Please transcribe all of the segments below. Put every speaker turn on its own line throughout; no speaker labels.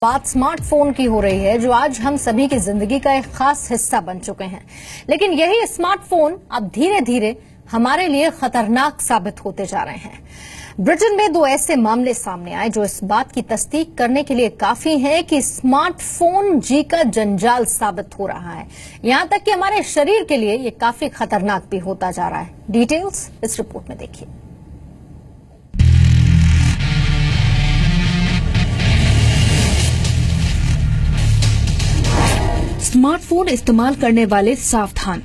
बात स्मार्टफोन की हो रही है जो आज हम सभी की जिंदगी का एक खास हिस्सा बन चुके हैं। लेकिन यही स्मार्टफोन अब धीरे धीरे हमारे लिए खतरनाक साबित होते जा रहे हैं। ब्रिटेन में 2 ऐसे मामले सामने आए जो इस बात की तस्दीक करने के लिए काफी है कि स्मार्टफोन जी का जंजाल साबित हो रहा है। यहां तक कि हमारे शरीर के लिए ये काफी खतरनाक भी होता जा रहा है। डिटेल्स इस रिपोर्ट में देखिए।
स्मार्टफोन इस्तेमाल करने वाले सावधान।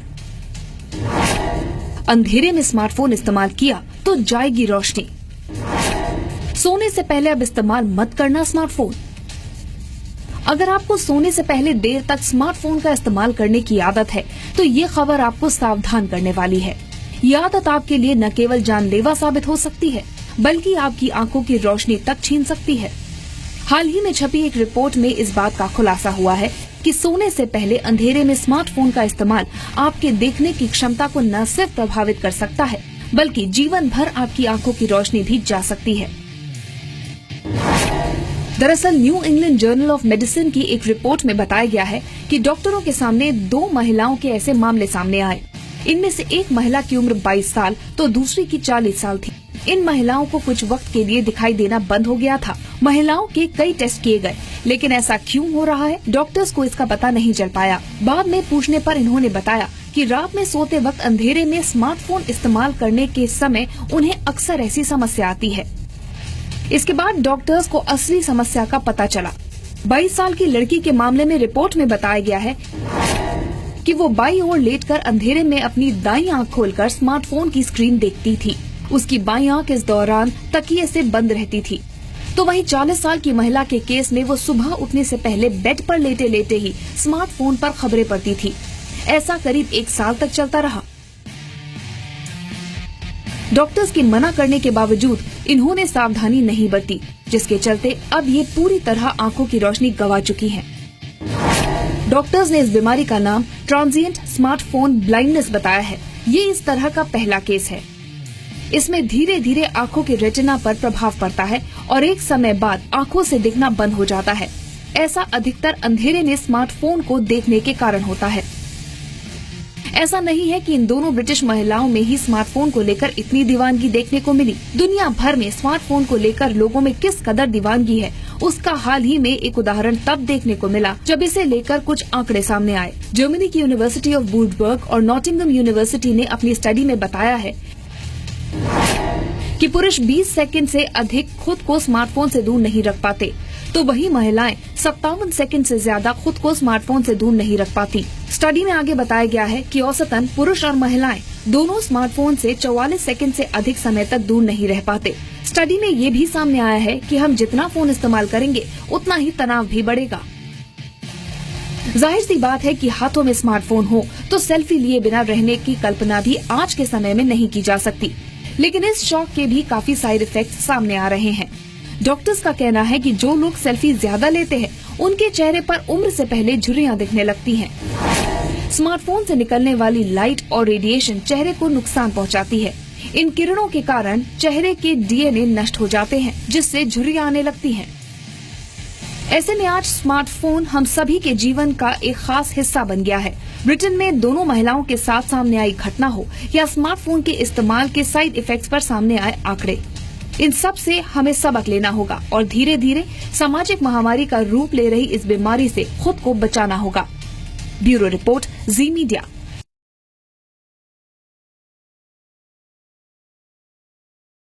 अंधेरे में स्मार्टफोन इस्तेमाल किया तो जाएगी रोशनी। सोने से पहले अब इस्तेमाल मत करना स्मार्टफोन। अगर आपको सोने से पहले देर तक स्मार्टफोन का इस्तेमाल करने की आदत है तो ये खबर आपको सावधान करने वाली है। ये आदत आपके लिए न केवल जानलेवा साबित हो सकती है बल्कि आपकी आंखों की रोशनी तक छीन सकती है। हाल ही में छपी एक रिपोर्ट में इस बात का खुलासा हुआ है कि सोने से पहले अंधेरे में स्मार्टफोन का इस्तेमाल आपके देखने की क्षमता को न सिर्फ प्रभावित कर सकता है बल्कि जीवन भर आपकी आंखों की रोशनी भी जा सकती है। दरअसल new England journal of medicine की एक रिपोर्ट में बताया गया है कि डॉक्टरों के सामने 2 महिलाओं के ऐसे मामले सामने आए। इनमें से एक महिला की उम्र 22 साल तो दूसरी की 40 साल थी। इन महिलाओं को कुछ वक्त के लिए दिखाई देना बंद हो गया था। महिलाओं के कई टेस्ट किए गए, लेकिन ऐसा क्यों हो रहा है, डॉक्टर्स को इसका पता नहीं चल पाया। बाद में पूछने पर इन्होंने बताया कि रात में सोते वक्त अंधेरे में स्मार्टफोन इस्तेमाल करने के समय उन्हें अक्सर ऐसी समस्या आती है। इसके बाद डॉक्टर्स को असली समस्या का पता चला। 22 साल की लड़की के मामले में रिपोर्ट में बताया गया है कि वो बाईं ओर लेटकर अंधेरे में अपनी दाईं आंख खोलकर स्मार्टफोन की स्क्रीन देखती थी। उसकी बाईं आंख इस दौरान तकिए से बंद रहती थी। तो वहीं 40 साल की महिला के केस में वो सुबह उठने से पहले बेड पर लेटे लेटे ही स्मार्टफोन पर खबरें पढ़ती थी। ऐसा करीब 1 साल तक चलता रहा। डॉक्टर्स के मना करने के बावजूद इन्होंने सावधानी नहीं बरती, जिसके चलते अब ये पूरी तरह आंखों की रोशनी गंवा चुकी हैं। डॉक्टर्स ने इस बीमारी का नाम ट्रांजिएंट स्मार्टफोन ब्लाइंडनेस बताया है। ये इस तरह का पहला केस है। इसमें धीरे धीरे आंखों के रेटिना पर प्रभाव पड़ता है और एक समय बाद आंखों से दिखना बंद हो जाता है। ऐसा अधिकतर अंधेरे में स्मार्टफोन को देखने के कारण होता है। ऐसा नहीं है कि इन दोनों ब्रिटिश महिलाओं में ही स्मार्टफोन को लेकर इतनी दीवानगी देखने को मिली। दुनिया भर में स्मार्टफोन को लेकर लोगों में किस कदर दीवानगी है, उसका हाल ही में एक उदाहरण तब देखने को मिला जब इसे लेकर कुछ आंकड़े सामने आए। जर्मनी की यूनिवर्सिटी ऑफ वुल्फसबर्ग और नॉटिंघम यूनिवर्सिटी ने अपनी स्टडी में बताया है कि पुरुष 20 सेकंड से अधिक खुद को स्मार्टफोन से दूर नहीं रख पाते, तो वही महिलाएं 57 सेकंड से ज्यादा खुद को स्मार्टफोन से दूर नहीं रख पाती। स्टडी में आगे बताया गया है कि औसतन पुरुष और महिलाएं दोनों स्मार्टफोन से 44 सेकंड से अधिक समय तक दूर नहीं रह पाते। स्टडी में ये भी सामने आया है कि हम जितना फोन इस्तेमाल करेंगे उतना ही तनाव भी बढ़ेगा। जाहिर सी बात है कि हाथों में स्मार्टफोन हो तो सेल्फी लिए बिना रहने की कल्पना भी आज के समय में नहीं की जा सकती। लेकिन इस शौक के भी काफी साइड इफेक्ट्स सामने आ रहे हैं। डॉक्टर्स का कहना है कि जो लोग सेल्फी ज्यादा लेते हैं उनके चेहरे पर उम्र से पहले झुर्रियां दिखने लगती हैं। स्मार्टफोन से निकलने वाली लाइट और रेडिएशन चेहरे को नुकसान पहुंचाती है। इन किरणों के कारण चेहरे के डीएनए नष्ट हो जाते हैं, जिससे झुर्रियां आने लगती हैं। ऐसे में आज स्मार्टफोन हम सभी के जीवन का एक खास हिस्सा बन गया है। ब्रिटेन में दोनों महिलाओं के साथ सामने आई घटना हो या स्मार्टफोन के इस्तेमाल के साइड इफेक्ट्स पर सामने आए आंकड़े, इन सब से हमें सबक लेना होगा और धीरे धीरे सामाजिक महामारी का रूप ले रही इस बीमारी से खुद को बचाना होगा। ब्यूरो रिपोर्ट, जी मीडिया।